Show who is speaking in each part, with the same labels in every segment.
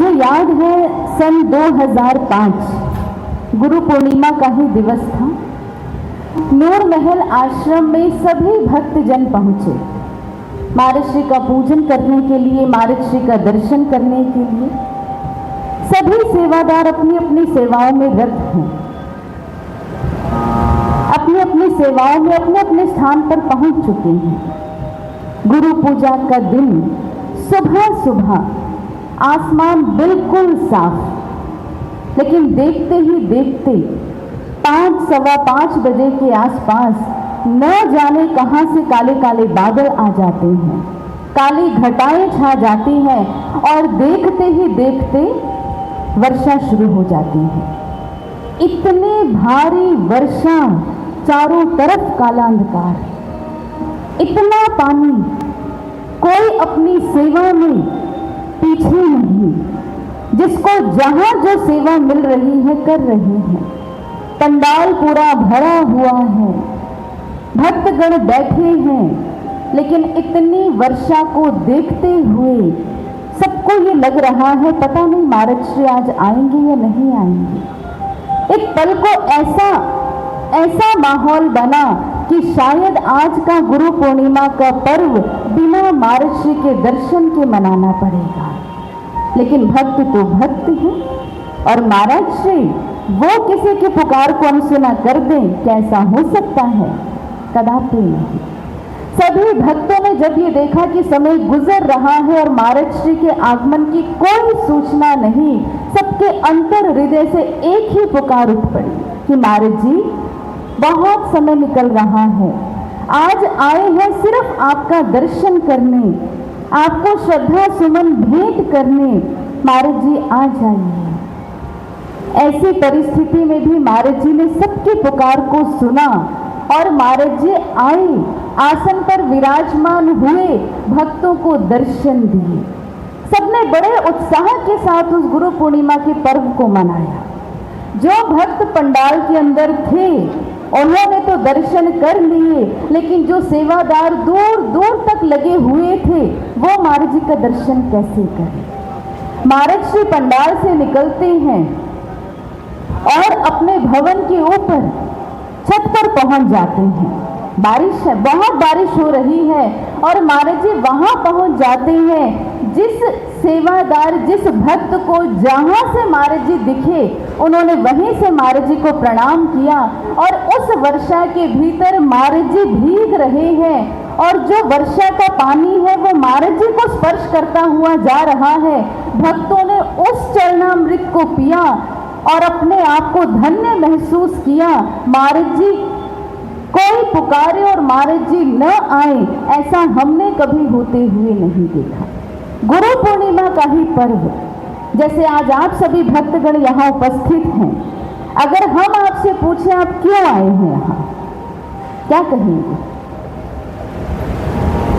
Speaker 1: मुझे याद है सन 2005 गुरु पूर्णिमा का ही दिवस था। नूर महल आश्रम में सभी भक्तजन पहुंचे महाराज श्री का पूजन करने के लिए, महाराज श्री का दर्शन करने के लिए। सभी सेवादार अपनी अपनी सेवाओं में रत हैं, अपनी अपनी सेवाओं में अपने अपने स्थान पर पहुंच चुके हैं। गुरु पूजा का दिन सुबह सुबह आसमान बिल्कुल साफ, लेकिन देखते ही देखते 5-5:15 बजे के आसपास न जाने कहां से काले काले बादल आ जाते हैं, काली घटाएं छा जाती हैं और देखते ही देखते वर्षा शुरू हो जाती है। इतनी भारी वर्षा, चारों तरफ काला अंधकार, इतना पानी, कोई अपनी सेवा में पीछे नहीं, जिसको जहां जो सेवा मिल रही है कर रहे हैं। पंडाल पूरा भरा हुआ है, भक्तगण बैठे हैं, लेकिन इतनी वर्षा को देखते हुए सबको ये लग रहा है पता नहीं महाराज श्री आज आएंगे या नहीं आएंगे। एक पल को ऐसा माहौल बना कि शायद आज का गुरु पूर्णिमा का पर्व बिना महाराज श्री के दर्शन के मनाना पड़ेगा। लेकिन भक्त तो भक्त हैं और महाराज श्री वो किसी की पुकार को अनसुना कर दें, कैसा हो सकता है? कदापि नहीं। सभी भक्तों ने जब ये देखा कि समय गुजर रहा है और महाराज श्री के आगमन की कोई सूचना नहीं, सबके अंतर हृदय से एक ही पुकार उठ पड़ी कि महाराज जी बहुत समय निकल रहा है, आज आए हैं सिर्फ आपका दर्शन करने, आपको श्रद्धा सुमन भेंट करने, महाराज जी आ जाइए। ऐसी परिस्थिति में भी महाराज जी ने सबकी पुकार को सुना और महाराज जी आए, आसन पर विराजमान हुए, भक्तों को दर्शन दिए। सबने बड़े उत्साह के साथ उस गुरु पूर्णिमा के पर्व को मनाया। जो भक्त पंडाल के अंदर थे उन्होंने तो दर्शन कर लिए, लेकिन जो सेवादार दूर दूर तक लगे हुए थे वो महाराज जी का दर्शन कैसे करें? महाराज श्री पंडाल से निकलते हैं और अपने भवन के ऊपर छत पर पहुंच जाते हैं। बारिश है, बहुत बारिश हो रही है और महाराज जी वहां पहुंच जाते हैं। जिस सेवादार, जिस भक्त को जहां से महाराज जी दिखे उन्होंने वहीं से महाराज जी को प्रणाम किया और उस वर्षा के भीतर महाराज जी भीग रहे हैं और जो वर्षा का पानी है वो महाराज जी को स्पर्श करता हुआ जा रहा है। भक्तों ने उस चरणामृत को पिया और अपने आप को धन्य महसूस किया। महाराज जी कोई पुकारे और महाराज जी न आए, ऐसा हमने कभी होते हुए नहीं देखा। गुरु पूर्णिमा का ही पर्व, जैसे आज आप सभी भक्तगण यहाँ उपस्थित हैं, अगर हम आपसे पूछें आप क्यों आए हैं यहाँ, क्या कहेंगे?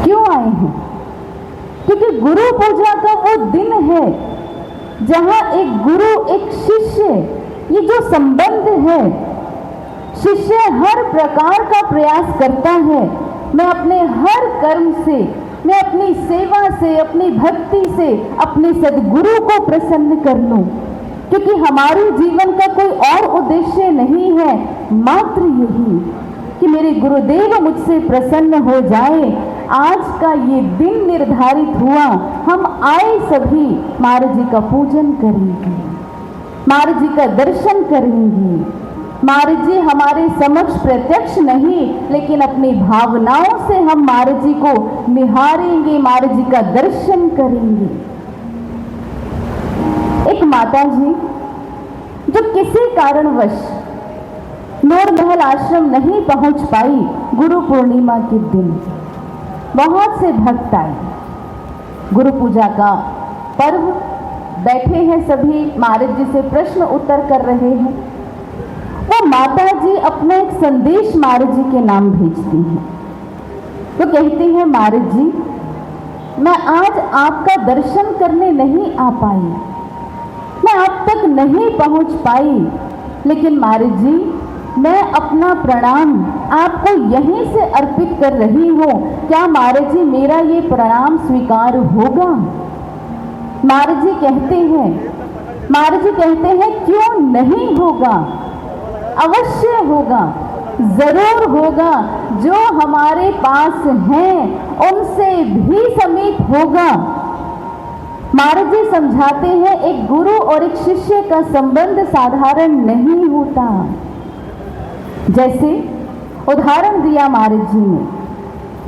Speaker 1: क्यों आए हैं? क्योंकि गुरु पूजा का वो दिन है जहाँ एक गुरु एक शिष्य, ये जो संबंध है, शिष्य हर प्रकार का प्रयास करता है मैं अपने हर कर्म से, मैं अपनी सेवा से, अपनी भक्ति से अपने सद्गुरु को प्रसन्न कर लूं, क्योंकि हमारे जीवन का कोई और उद्देश्य नहीं है, मात्र यही कि मेरे गुरुदेव मुझसे प्रसन्न हो जाए। आज का ये दिन निर्धारित हुआ, हम आए सभी महाराज जी का पूजन करेंगे, महाराज जी का दर्शन करेंगे। महाराज जी हमारे समक्ष प्रत्यक्ष नहीं, लेकिन अपनी भावनाओं से हम महाराज जी को निहारेंगे, महाराज जी का दर्शन करेंगे। एक माता जी जो किसी कारणवश नूर महल आश्रम नहीं पहुंच पाई गुरु पूर्णिमा के दिन, बहुत से भक्त आए। गुरु पूजा का पर्व, बैठे हैं सभी, महाराज जी से प्रश्न उत्तर कर रहे हैं। वो माता जी अपना एक संदेश महाराज जी के नाम भेजती हैं। वो कहती हैं महाराज जी मैं आज आपका दर्शन करने नहीं आ पाई, मैं आप तक नहीं पहुंच पाई, लेकिन महाराज जी मैं अपना प्रणाम आपको यहीं से अर्पित कर रही हूँ। क्या महाराज जी मेरा ये प्रणाम स्वीकार होगा? महाराज जी कहते हैं क्यों नहीं होगा, अवश्य होगा, जरूर होगा। जो हमारे पास हैं उनसे भी समीप होगा। महाराज जी समझाते हैं एक गुरु और एक शिष्य का संबंध साधारण नहीं होता। जैसे उदाहरण दिया महाराज जी ने,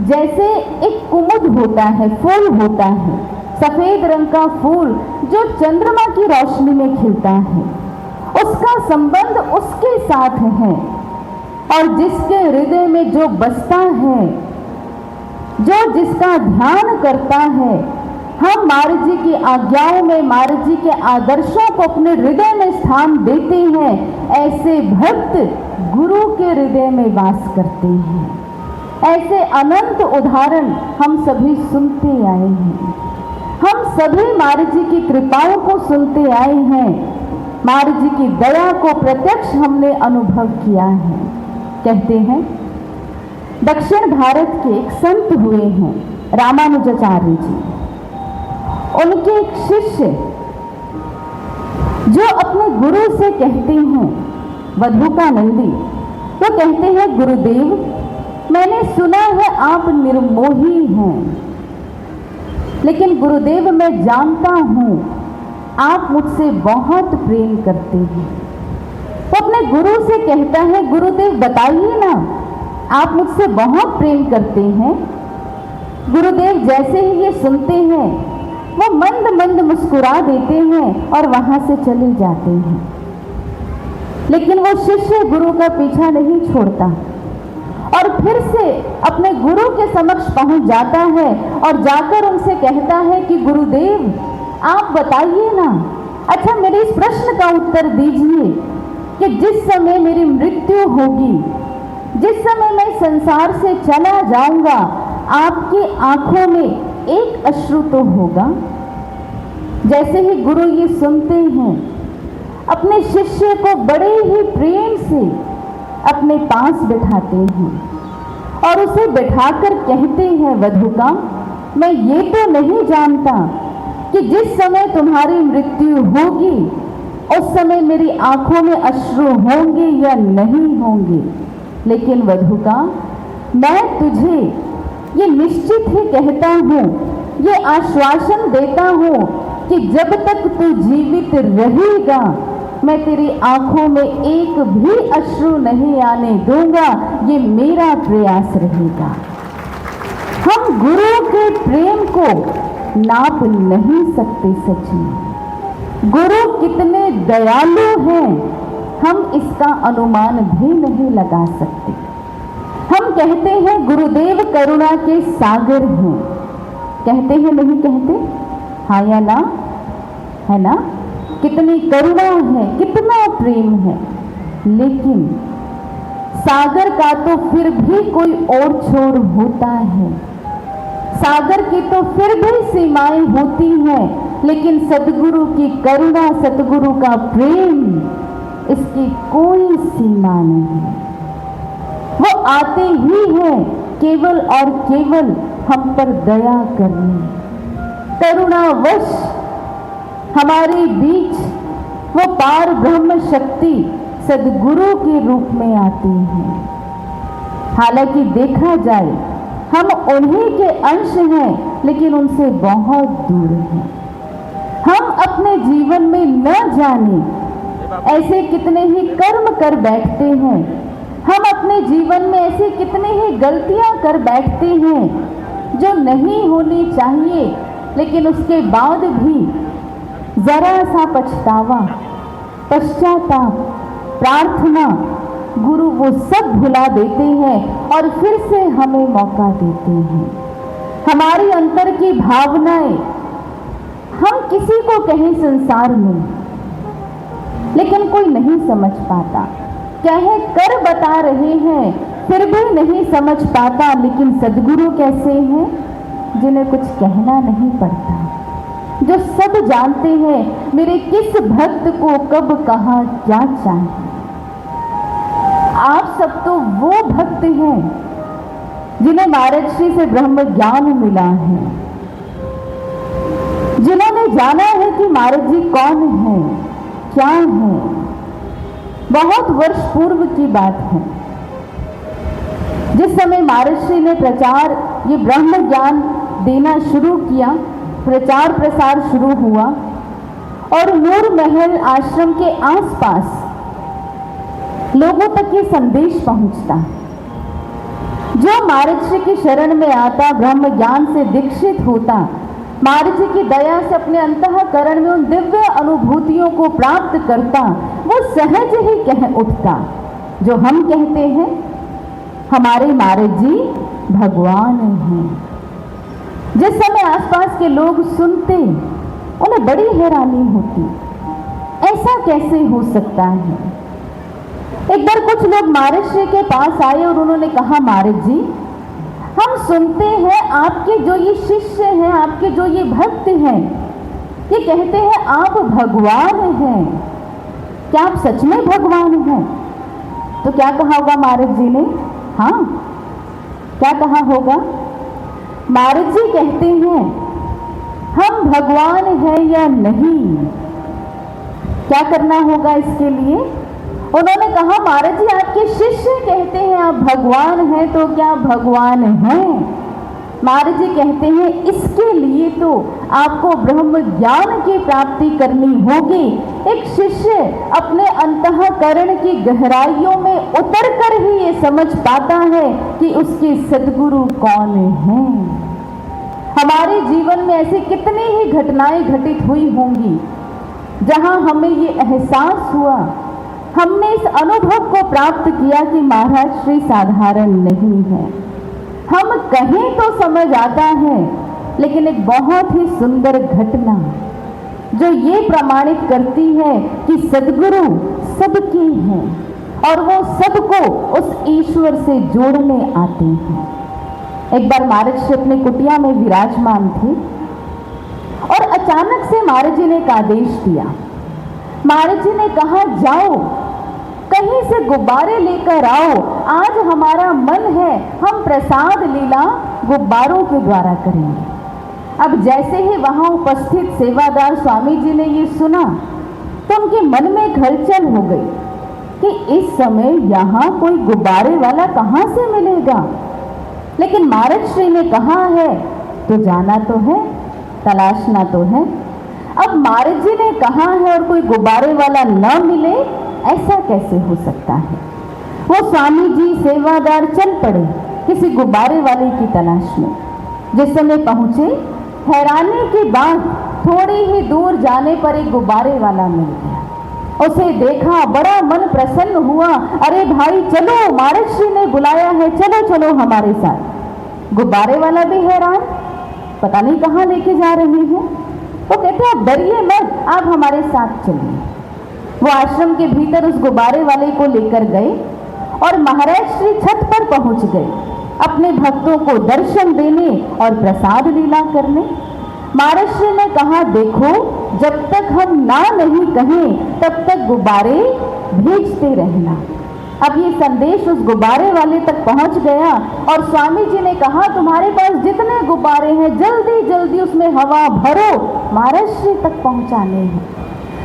Speaker 1: जैसे एक कुमुद होता है, फूल होता है, सफेद रंग का फूल जो चंद्रमा की रोशनी में खिलता है, उसका संबंध उसके साथ है। और जिसके हृदय में जो बसता है, जो जिसका ध्यान करता है, हम महाराज जी की आज्ञाओं में, महाराज जी के आदर्शों को अपने हृदय में स्थान देते हैं। ऐसे भक्त गुरु के हृदय में वास करते हैं। ऐसे अनंत उदाहरण हम सभी सुनते आए हैं। हम सभी महाराज जी की कृपाओं को सुनते आए हैं। महाराज जी की दया को प्रत्यक्ष हमने अनुभव किया है। कहते हैं दक्षिण भारत के एक संत हुए हैं रामानुजाचार्य जी। उनके एक शिष्य जो अपने गुरु से कहते हैं, वधूकानंदी, तो कहते हैं गुरुदेव, मैंने सुना है आप निर्मोही हैं, लेकिन गुरुदेव मैं जानता हूं आप मुझसे बहुत प्रेम करते हैं। वो अपने गुरु से कहता है, गुरुदेव बताइए ना, आप मुझसे बहुत प्रेम करते हैं। गुरुदेव जैसे ही ये सुनते हैं वो मंद मंद मुस्कुरा देते हैं और वहां से चले जाते हैं। लेकिन वो शिष्य गुरु का पीछा नहीं छोड़ता और फिर से अपने गुरु के समक्ष पहुंच जाता है और जाकर उनसे कहता है कि गुरुदेव आप बताइए ना, अच्छा मेरे इस प्रश्न का उत्तर दीजिए कि जिस समय मेरी मृत्यु होगी, जिस समय मैं संसार से चला जाऊंगा, आपकी आंखों में एक अश्रु तो होगा। जैसे ही गुरु ये सुनते हैं, अपने शिष्य को बड़े ही प्रेम से अपने पास बिठाते हैं और उसे बिठाकर कहते हैं, वधूका, मैं ये तो नहीं जानता कि जिस समय तुम्हारी मृत्यु होगी उस समय मेरी आंखों में अश्रु होंगे या नहीं होंगे, लेकिन वधूका, मैं तुझे ये निश्चित ही कहता हूँ, ये आश्वासन देता हूँ कि जब तक तू जीवित रहेगा मैं तेरी आंखों में एक भी अश्रु नहीं आने दूंगा। ये मेरा प्रयास रहेगा। हम गुरु के प्रेम को नाप नहीं सकते। सच में गुरु कितने दयालु हैं हम इसका अनुमान भी नहीं लगा सकते। हम कहते हैं गुरुदेव करुणा के सागर हैं, कहते हैं नहीं कहते? हाँ या ना? है ना? कितनी करुणा है, कितना प्रेम है, लेकिन सागर का तो फिर भी कोई और छोर होता है। सागर की तो फिर भी सीमाएं होती हैं, लेकिन सतगुरु की करुणा, सतगुरु का प्रेम, इसकी कोई सीमा नहीं है। वो आते ही हैं केवल और केवल हम पर दया करने, करुणावश हमारे बीच वो पार ब्रह्म शक्ति सद्गुरु के रूप में आती है। हालांकि देखा जाए हम उन्हीं के अंश हैं, लेकिन उनसे बहुत दूर हैं। हम अपने जीवन में न जाने ऐसे कितने ही कर्म कर बैठते हैं, हम अपने जीवन में ऐसे कितने ही गलतियां कर बैठते हैं जो नहीं होनी चाहिए, लेकिन उसके बाद भी जरा सा पछतावा, पश्चाताप, प्रार्थना, गुरु वो सब भुला देते हैं और फिर से हमें मौका देते हैं। हमारी अंतर की भावनाएं हम किसी को कहें संसार में, लेकिन कोई नहीं समझ पाता। कह कर बता रहे हैं फिर भी नहीं समझ पाता। लेकिन सद्गुरु कैसे हैं? जिन्हें कुछ कहना नहीं पड़ता, जो सब जानते हैं मेरे किस भक्त को कब कहाँ क्या चाहिए। आप सब तो वो भक्त हैं जिन्हें महाराज श्री से ब्रह्म ज्ञान मिला है, जिन्होंने उन्होंने जाना है कि महाराज जी कौन है, क्या है। बहुत वर्ष पूर्व की बात है, जिस समय महाराज श्री ने प्रचार, ये ब्रह्म ज्ञान देना शुरू किया, प्रचार प्रसार शुरू हुआ और नूर महल आश्रम के आसपास लोगों तक ये संदेश पहुंचता। जो महाराज श्री की शरण में आता, ब्रह्म ज्ञान से दीक्षित होता, महाराज जी की दया से अपने अंतःकरण में उन दिव्य अनुभूतियों को प्राप्त करता, वो सहज ही कह उठता, जो हम कहते हैं हमारे महाराज जी भगवान हैं। जिस समय आसपास के लोग सुनते, उन्हें बड़ी हैरानी होती, ऐसा कैसे हो सकता है। एक बार कुछ लोग महाराज श्री के पास आए और उन्होंने कहा, महाराज जी हम सुनते हैं आपके जो ये शिष्य हैं, आपके जो ये भक्त हैं, ये कहते हैं आप भगवान हैं, क्या आप सच में भगवान हैं? तो क्या कहा होगा महाराज जी ने? हाँ, क्या कहा होगा? महाराज जी कहते हैं हम भगवान हैं या नहीं, क्या करना होगा इसके लिए? उन्होंने कहा, महाराज जी आपके शिष्य कहते हैं आप भगवान हैं, तो क्या भगवान हैं? महाराज जी कहते हैं इसके लिए तो आपको ब्रह्म ज्ञान की प्राप्ति करनी होगी। एक शिष्य अपने अंतःकरण की गहराइयों में उतर कर ही ये समझ पाता है कि उसके सद्गुरु कौन हैं। हमारे जीवन में ऐसी कितनी ही घटनाएं घटित हुई होंगी जहां हमें ये एहसास हुआ, हमने इस अनुभव को प्राप्त किया कि महाराज श्री साधारण नहीं है। हम कहें तो समझ आता है, लेकिन एक बहुत ही सुंदर घटना जो ये प्रमाणित करती है कि सद्गुरु सबके हैं और वो सबको उस ईश्वर से जोड़ने आते हैं। एक बार महाराज श्री अपने कुटिया में विराजमान थे और अचानक से महाराज जी ने एक आदेश दिया। महाराज जी ने कहा, जाओ कहीं से गुब्बारे लेकर आओ, आज हमारा मन है हम प्रसाद लीला गुब्बारों के द्वारा करेंगे। अब जैसे ही वहां उपस्थित सेवादार स्वामी जी ने ये सुना तो उनके मन में हलचल हो गई कि इस समय यहाँ कोई गुब्बारे वाला कहाँ से मिलेगा। लेकिन महाराज श्री ने कहा है तो जाना तो है, तलाशना तो है। अब महाराज जी ने कहा है और कोई गुब्बारे वाला न मिले, ऐसा कैसे हो सकता है। वो स्वामी जी सेवादार चल पड़े किसी गुब्बारे वाले की तलाश में। जिस समय पहुंचे, हैरानी की बात, थोड़ी ही दूर जाने पर एक गुब्बारे वाला मिल गया। उसे देखा, बड़ा मन प्रसन्न हुआ, अरे भाई चलो, महाराज श्री ने बुलाया है, चलो चलो हमारे साथ। गुब्बारे वाला भी हैरान, पता नहीं कहाँ लेके जा रहे हैं। वो कहते आप डरिए मत, आप हमारे साथ चलिए। वो आश्रम के भीतर उस गुब्बारे वाले को लेकर गए और महाराज श्री छत पर पहुंच गए अपने भक्तों को दर्शन देने और प्रसाद लीला करने। महाराज श्री ने कहा, देखो जब तक हम ना नहीं कहें तब तक गुब्बारे भेजते रहना। अब ये संदेश उस गुब्बारे वाले तक पहुंच गया और स्वामी जी ने कहा, तुम्हारे पास जितने गुब्बारे हैं जल्दी जल्दी उसमें हवा भरो, महाराज श्री तक पहुंचाने हैं।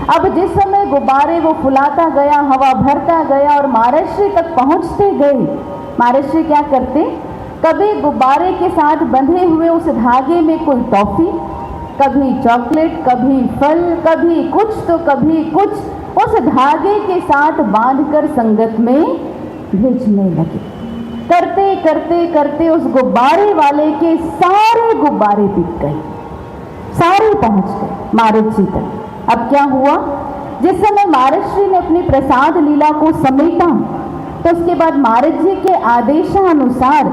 Speaker 1: अब जिस समय गुब्बारे वो फुलाता गया, हवा भरता गया और महाराज श्री तक पहुंचते गए, महाराज श्री क्या करते, कभी गुब्बारे के साथ बंधे हुए उस धागे में कोई टॉफी, कभी चॉकलेट, कभी फल, कभी कुछ तो कभी कुछ, उस धागे के साथ बांधकर संगत में भेजने लगे। करते करते करते उस गुब्बारे वाले के सारे गुब्बारे बिक गए, सारे पहुंच गए महाराज जी तक। अब क्या हुआ, जिस समय महाराज श्री ने अपनी प्रसाद लीला को समेटा तो उसके बाद महाराज जी के आदेशानुसार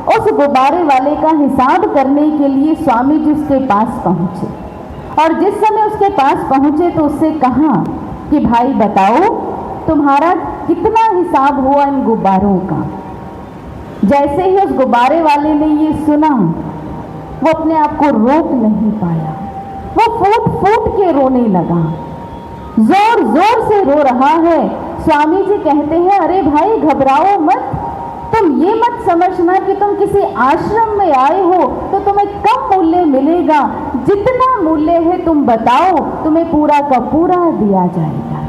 Speaker 1: उस गुब्बारे वाले का हिसाब करने के लिए स्वामी जी उसके पास पहुंचे। और जिस समय उसके पास पहुंचे तो उससे कहा कि भाई बताओ तुम्हारा कितना हिसाब हुआ इन गुब्बारों का। जैसे ही उस गुब्बारे वाले ने ये सुना, वो अपने आप को रोक नहीं पाया, वो फूट फूट के रोने लगा, जोर जोर से रो रहा है। स्वामी जी कहते हैं, अरे भाई घबराओ मत, तो तुम ये मत समझना कि तुम किसी आश्रम में आए हो तो तुम्हें कम मूल्य मिलेगा। जितना मूल्य है तुम बताओ, तुम्हें पूरा का पूरा दिया जाएगा।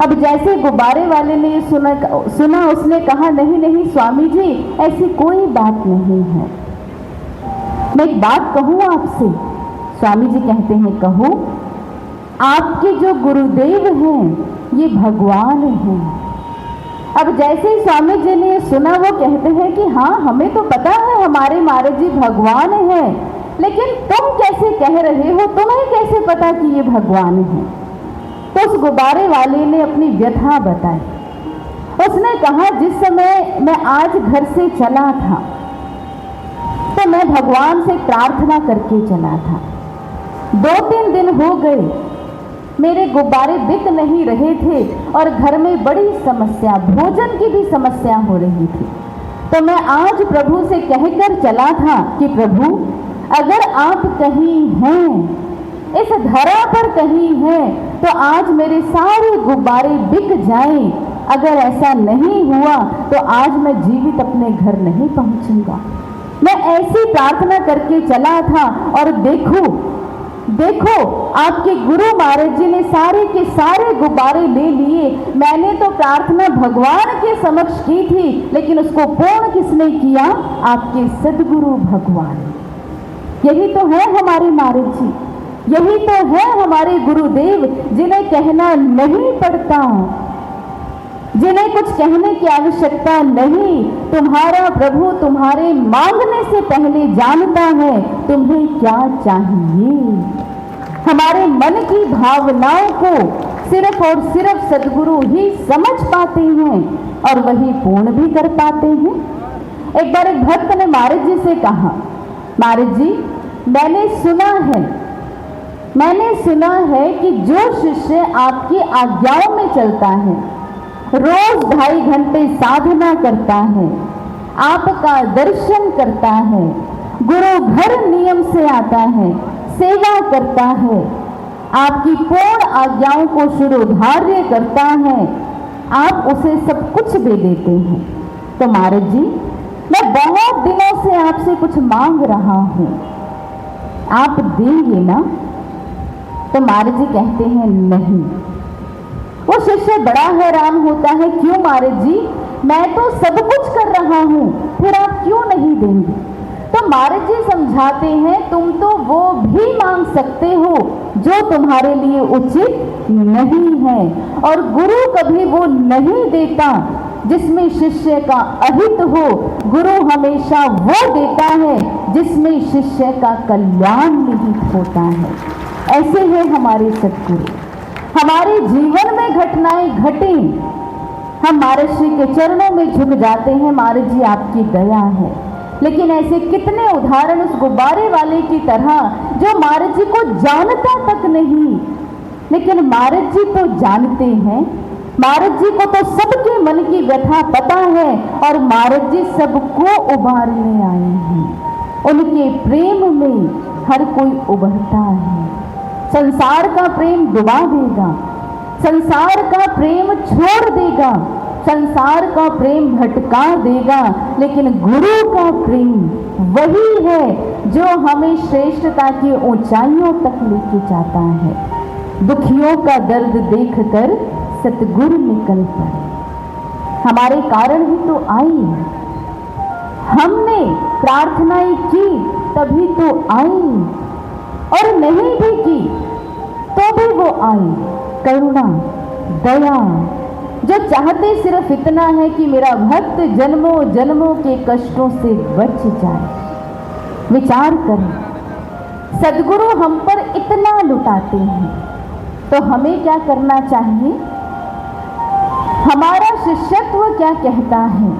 Speaker 1: अब जैसे गुब्बारे वाले ने सुना, उसने कहा नहीं नहीं स्वामी जी, ऐसी कोई बात नहीं है। मैं एक बात कहूँ आपसे। स्वामी जी कहते हैं कहो। आपके जो गुरुदेव हैं ये भगवान हैं। अब जैसे ही स्वामी जी ने सुना, वो कहते हैं कि हाँ हमें तो पता है हमारे महाराज जी भगवान हैं, लेकिन तुम कैसे कह रहे हो, तुम्हें कैसे पता कि ये भगवान हैं? तो उस गुब्बारे वाले ने अपनी व्यथा बताई। उसने कहा जिस समय मैं आज घर से चला था तो मैं भगवान से प्रार्थना करके चला था। 2-3 दिन हो गए, मेरे गुब्बारे बिक नहीं रहे थे और घर में बड़ी समस्या, भोजन की भी समस्या हो रही थी। तो मैं आज प्रभु से कहकर चला था कि प्रभु अगर आप कहीं हैं, इस धरा पर कहीं हैं, तो आज मेरे सारे गुब्बारे बिक जाएं। अगर ऐसा नहीं हुआ तो आज मैं जीवित अपने घर नहीं पहुंचूंगा। मैं ऐसी प्रार्थना करके चला था और देखो आपके गुरु महाराज जी ने सारे के सारे गुब्बारे ले लिए। मैंने तो प्रार्थना भगवान के समक्ष की थी, लेकिन उसको पूर्ण किसने किया? आपके सद्गुरु भगवान। यही तो है हमारे महाराज जी, यही तो है हमारे गुरुदेव, जिन्हें कहना नहीं पड़ता, जिन्हें कुछ कहने की आवश्यकता नहीं। तुम्हारा प्रभु तुम्हारे मांगने से पहले जानता है तुम्हें क्या चाहिए। हमारे मन की भावनाओं को सिर्फ और सिर्फ सद्गुरु ही समझ पाते हैं और वही पूर्ण भी कर पाते हैं। एक बार एक भक्त ने महाराज जी से कहा, महाराज जी मैंने सुना है कि जो शिष्य आपकी आज्ञाओं में चलता है, रोज 2.5 घंटे साधना करता है, आपका दर्शन करता है, गुरु घर नियम से आता है, सेवा करता है, आपकी पूर्ण आज्ञाओं को शिरोधार्य करता है, आप उसे सब कुछ दे देते हैं। तो महाराज जी मैं बहुत दिनों से आपसे कुछ मांग रहा हूं, आप देंगे ना? तो महाराज जी कहते हैं नहीं। वो शिष्य बड़ा हैरान होता है, क्यों महाराज जी, मैं तो सब कुछ कर रहा हूं, फिर आप क्यों नहीं देंगे? तो महाराज जी समझाते हैं, तुम तो वो भी मांग सकते हो जो तुम्हारे लिए उचित नहीं है, और गुरु कभी वो नहीं देता जिसमें शिष्य का अहित हो। गुरु हमेशा वो देता है जिसमें शिष्य का कल्याण निहित होता है। ऐसे है हमारे सद्गुरु। हमारे जीवन में घटनाएं घटे, हम महाराज जी के चरणों में झुक जाते हैं, महाराज जी आपकी दया है। लेकिन ऐसे कितने उदाहरण उस गुब्बारे वाले की तरह जो महाराज जी को जानता तक नहीं, लेकिन महाराज जी तो जानते हैं। महाराज जी को तो सबके मन की व्यथा पता है और महाराज जी सबको उबारने आए हैं। उनके प्रेम में हर कोई उभरता है। संसार का प्रेम डुबा देगा, संसार का प्रेम छोड़ देगा, संसार का प्रेम भटका देगा, लेकिन गुरु का प्रेम वही है जो हमें श्रेष्ठता की ऊंचाइयों तक लेके जाता है। दुखियों का दर्द देखकर सतगुरु निकल पड़े, हमारे कारण ही तो आई, हमने प्रार्थनाएं की तभी तो आई, और नहीं भी की तो भी वो आई। करुणा, दया, जो चाहते सिर्फ इतना है कि मेरा भक्त जन्मों जन्मों के कष्टों से बच जाए। विचार करें, सद्गुरु हम पर इतना लुटाते हैं तो हमें क्या करना चाहिए? हमारा शिष्यत्व क्या कहता है?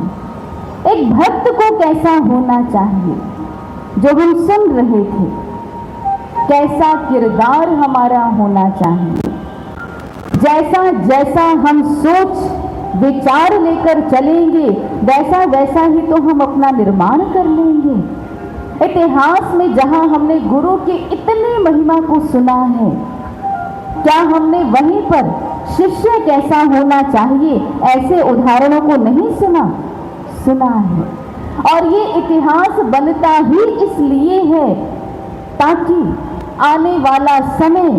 Speaker 1: एक भक्त को कैसा होना चाहिए? जो हम सुन रहे थे, कैसा किरदार हमारा होना चाहिए? जैसा जैसा हम सोच विचार लेकर चलेंगे, वैसा वैसा ही तो हम अपना निर्माण कर लेंगे। इतिहास में जहां हमने गुरु की इतनी महिमा को सुना है, क्या हमने वहीं पर शिष्य कैसा होना चाहिए ऐसे उदाहरणों को नहीं सुना? सुना है। और ये इतिहास बनता ही इसलिए है ताकि आने वाला समय,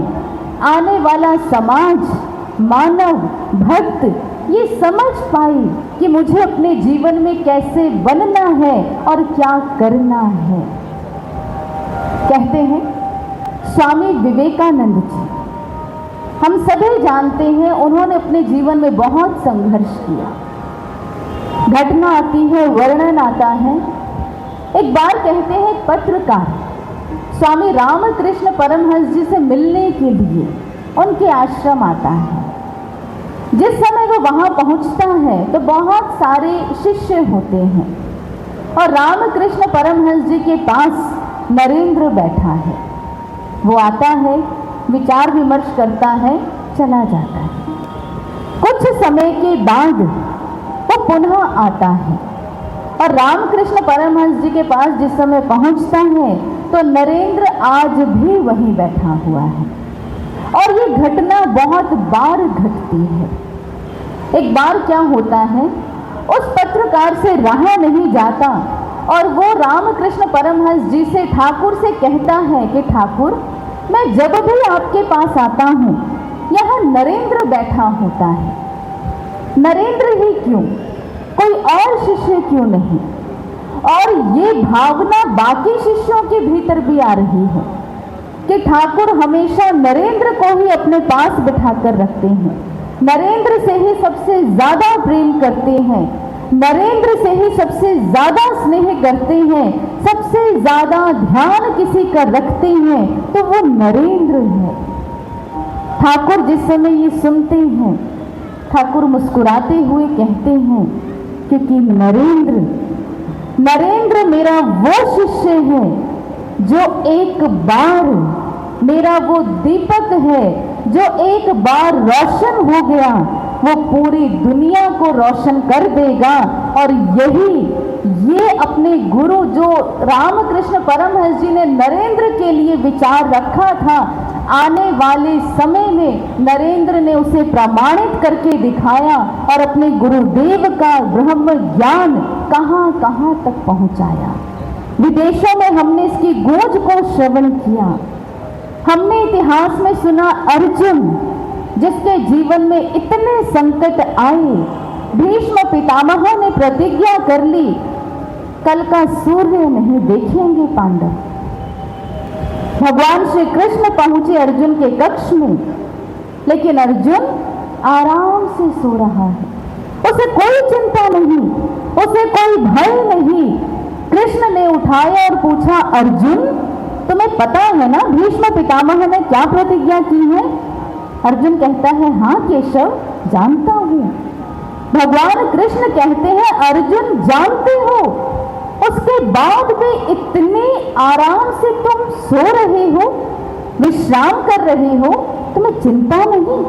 Speaker 1: आने वाला समाज, मानव, भक्त ये समझ पाए कि मुझे अपने जीवन में कैसे बनना है और क्या करना है। कहते हैं स्वामी विवेकानंद जी, हम सभी जानते हैं उन्होंने अपने जीवन में बहुत संघर्ष किया। घटना आती है, वर्णन आता है। एक बार कहते हैं पत्रकार स्वामी रामकृष्ण परमहंस जी से मिलने के लिए उनके आश्रम आता है। जिस समय वो वहां पहुंचता है तो बहुत सारे शिष्य होते हैं और रामकृष्ण परमहंस जी के पास नरेंद्र बैठा है। वो आता है, विचार विमर्श करता है, चला जाता है। कुछ समय के बाद वो पुनः आता है और रामकृष्ण परमहंस जी के पास जिस समय पहुंचता है तो नरेंद्र आज भी वहीं बैठा हुआ है। और ये घटना बहुत बार घटती है। एक बार क्या होता है, उस पत्रकार से रहा नहीं जाता और वो रामकृष्ण परमहंस जी से, ठाकुर से कहता है कि ठाकुर, मैं जब भी आपके पास आता हूँ यहाँ नरेंद्र बैठा होता है। नरेंद्र ही क्यों, कोई और शिष्य क्यों नहीं? और ये भावना बाकी शिष्यों के भीतर भी आ रही है कि ठाकुर हमेशा नरेंद्र को ही अपने पास बिठाकर रखते हैं, नरेंद्र से ही सबसे ज्यादा प्रेम करते हैं, नरेंद्र से ही सबसे ज्यादा स्नेह करते हैं, सबसे ज्यादा ध्यान किसी का रखते हैं तो वो नरेंद्र है। ठाकुर जिस समय ये सुनते हैं, ठाकुर मुस्कुराते हुए कहते हैं क्योंकि नरेंद्र मेरा वो शिष्य है जो एक बार, मेरा वो दीपक है जो एक बार रोशन हो गया वो पूरी दुनिया को रोशन कर देगा। और ये अपने गुरु जो रामकृष्ण परमहंस जी ने नरेंद्र के लिए विचार रखा था, आने वाले समय में नरेंद्र ने उसे प्रमाणित करके दिखाया और अपने गुरुदेव का ब्रह्म ज्ञान कहां कहां तक पहुंचाया। विदेशों में हमने इसकी गूंज को श्रवण किया। हमने इतिहास में सुना अर्जुन, जिसके जीवन में इतने संकट आए, भीष्म पितामह ने प्रतिज्ञा कर ली, कल का सूर्य नहीं देखेंगे पांडव। भगवान श्री कृष्ण पहुंचे अर्जुन के कक्ष में, लेकिन अर्जुन आराम से सो रहा है, उसे कोई चिंता नहीं, उसे कोई भय नहीं। कृष्ण ने उठाया और पूछा, अर्जुन तुम्हें पता है ना भीष्म पितामह ने क्या प्रतिज्ञा की है? अर्जुन कहता है, हाँ केशव, जानता हूं। भगवान कृष्ण कहते हैं, अर्जुन जानते हो, उसके बाद भी इतने आराम से तुम सो रहे हो, विश्राम कर रहे हो, तुम्हें चिंता नहीं,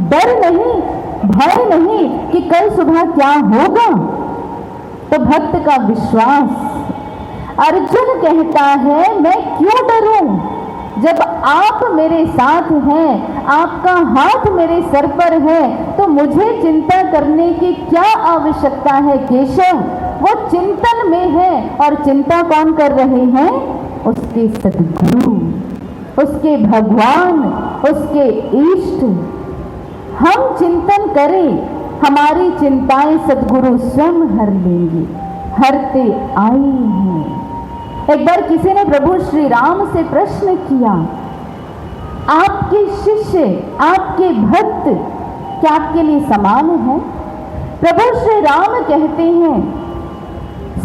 Speaker 1: डर नहीं, भय नहीं कि कल सुबह क्या होगा? तो भक्त का विश्वास। अर्जुन कहता है, मैं क्यों डरूं जब आप मेरे साथ हैं, आपका हाथ मेरे सर पर है, तो मुझे चिंता करने की क्या आवश्यकता है केशव? वो चिंतन में है और चिंता कौन कर रहे हैं? उसके सद्गुरु, उसके भगवान, उसके इष्ट। हम चिंतन करें, हमारी चिंताएं सद्गुरु स्वयं हर लेंगे, हरते आई हैं। एक बार किसी ने प्रभु श्री राम से प्रश्न किया, आपके शिष्य, आपके भक्त क्या आपके लिए समान है? प्रभु श्री राम कहते हैं,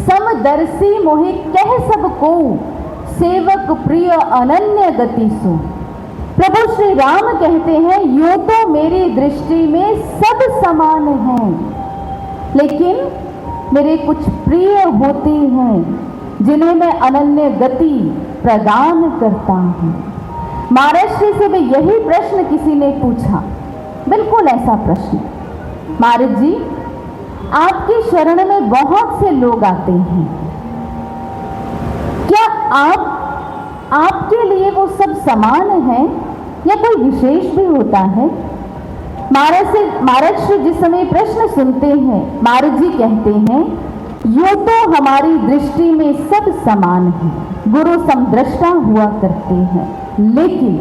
Speaker 1: समदर्शी मोहि कह सब को, सेवक प्रिय अनन्य गति सो। प्रभु श्री राम कहते हैं, यूं तो मेरी दृष्टि में सब समान हैं, लेकिन मेरे कुछ प्रिय होते हैं जिन्हें मैं अनन्य गति प्रदान करता हूं। महाराज से भी यही प्रश्न किसी ने पूछा, बिल्कुल ऐसा प्रश्न। महाराज जी, आपकी शरण में बहुत से लोग आते हैं, क्या आपके लिए वो सब समान हैं या कोई विशेष भी होता है? महाराज श्री जिस समय प्रश्न सुनते हैं, महाराज जी कहते हैं, यूं तो हमारी दृष्टि में सब समान है, गुरु समदृष्टा हुआ करते हैं, लेकिन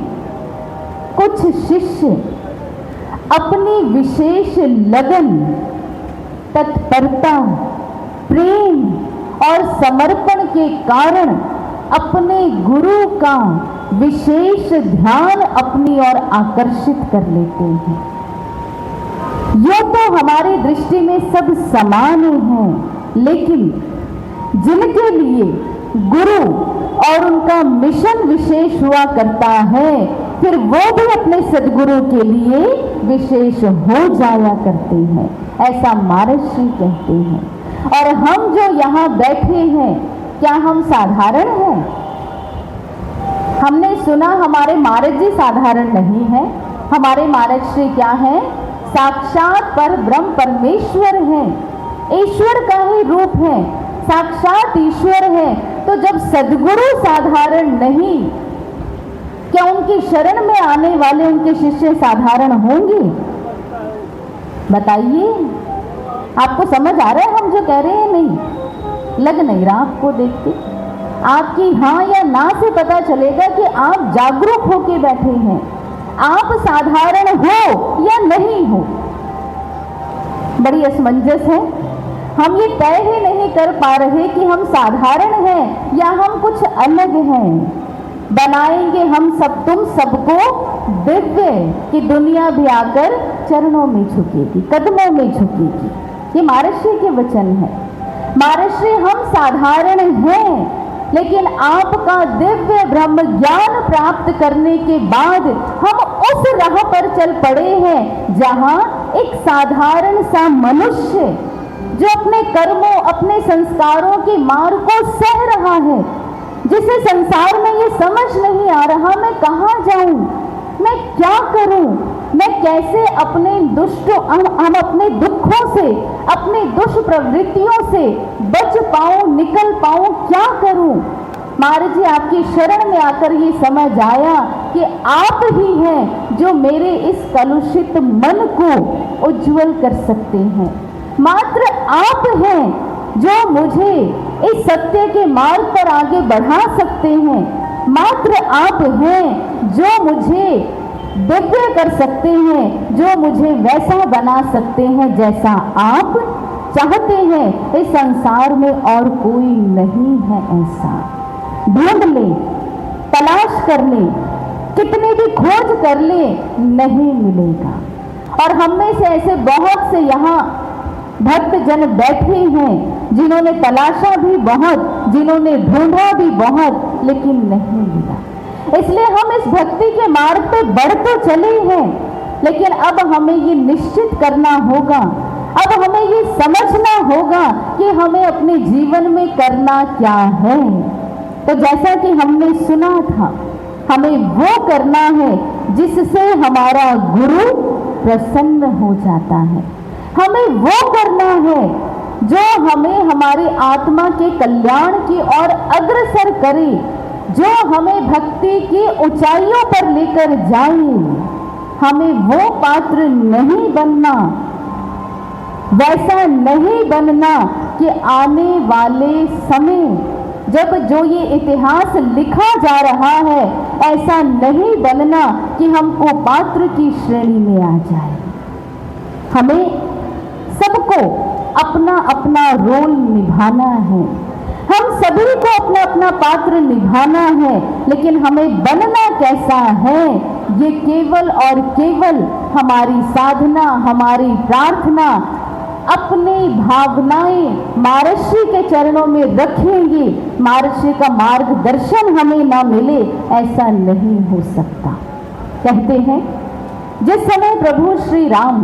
Speaker 1: कुछ शिष्य अपनी विशेष लगन, तत्परता, प्रेम और समर्पण के कारण अपने गुरु का विशेष ध्यान अपनी ओर आकर्षित कर लेते हैं। यह तो हमारी दृष्टि में सब समान हैं, लेकिन जिनके लिए गुरु और उनका मिशन विशेष हुआ करता है, फिर वो भी अपने सद्गुरु के लिए विशेष हो जाया करते हैं, ऐसा महर्षि कहते हैं। और हम जो यहाँ बैठे हैं, क्या हम साधारण हैं? हमने सुना हमारे महाराज जी साधारण नहीं है। हमारे महाराज श्री क्या है? साक्षात पर ब्रह्म परमेश्वर हैं, ईश्वर का ही रूप है, साक्षात ईश्वर है। तो जब सद्गुरु साधारण नहीं, क्या उनकी शरण में आने वाले उनके शिष्य साधारण होंगे? बताइए, आपको समझ आ रहा है हम जो कह रहे हैं? नहीं लग नहीं रहा आपको देख के? आपकी हाँ या ना से पता चलेगा कि आप जागरूक होके बैठे हैं, आप साधारण हो या नहीं हो। बड़ी असमंजस है, हम ये तय ही नहीं कर पा रहे कि हम साधारण हैं या हम कुछ अलग हैं। बनाएंगे हम सब तुम सबको दिव्य कि दुनिया भी आकर चरणों में झुकेगी, कदमों में झुकेगी। ये महर्षि के वचन है। महर्षि, हम साधारण हैं, लेकिन आपका दिव्य ब्रह्म ज्ञान प्राप्त करने के बाद हम उस राह पर चल पड़े हैं जहां एक साधारण सा मनुष्य जो अपने कर्मों, अपने संस्कारों के मार्ग को सह रहा है, जिसे संसार में ये समझ नहीं आ रहा मैं कहाँ जाऊं, मैं क्या करूं, मैं कैसे अपने हम अपने दुखों से, अपने दुष्प्रवृत्तियों से बच पाऊं, निकल पाऊं, क्या करूं? महाराज जी, आपकी शरण में आकर ये समझ आया कि आप ही हैं जो मेरे इस कलुषित मन को उज्जवल कर सकते हैं। मात्र आप हैं जो मुझे इस सत्य के मार्ग पर आगे बढ़ा सकते हैं। मात्र आप हैं जो मुझे दिव्य कर सकते हैं, जो मुझे वैसा बना सकते हैं जैसा आप चाहते हैं। इस संसार में और कोई नहीं है ऐसा। ढूंढ ले, तलाश कर ले, कितनी भी खोज कर ले, नहीं मिलेगा। और हम में से ऐसे बहुत से यहाँ भक्त जन बैठे हैं जिन्होंने तलाशा भी बहुत, जिन्होंने ढूंढा भी बहुत, लेकिन नहीं मिला। इसलिए हम इस भक्ति के मार्ग पे बढ़ तो चले हैं, लेकिन अब हमें ये निश्चित करना होगा, अब हमें ये समझना होगा कि हमें अपने जीवन में करना क्या है। तो जैसा कि हमने सुना था, हमें वो करना है जिससे हमारा गुरु प्रसन्न हो जाता है। हमें वो करना है जो हमें हमारी आत्मा के कल्याण की ओर अग्रसर करे, जो हमें भक्ति की ऊंचाइयों पर लेकर जाए। हमें वो पात्र नहीं बनना, वैसा नहीं बनना कि आने वाले समय जब जो ये इतिहास लिखा जा रहा है, ऐसा नहीं बनना कि हमको पात्र की श्रेणी में आ जाए। हमें सबको अपना अपना रोल निभाना है, हम सभी को अपना अपना पात्र निभाना है, लेकिन हमें बनना कैसा है, ये केवल और केवल हमारी साधना, हमारी प्रार्थना, अपनी भावनाएं महर्षि के चरणों में रखेंगे। महर्षि का मार्गदर्शन हमें ना मिले, ऐसा नहीं हो सकता। कहते हैं जिस समय प्रभु श्री राम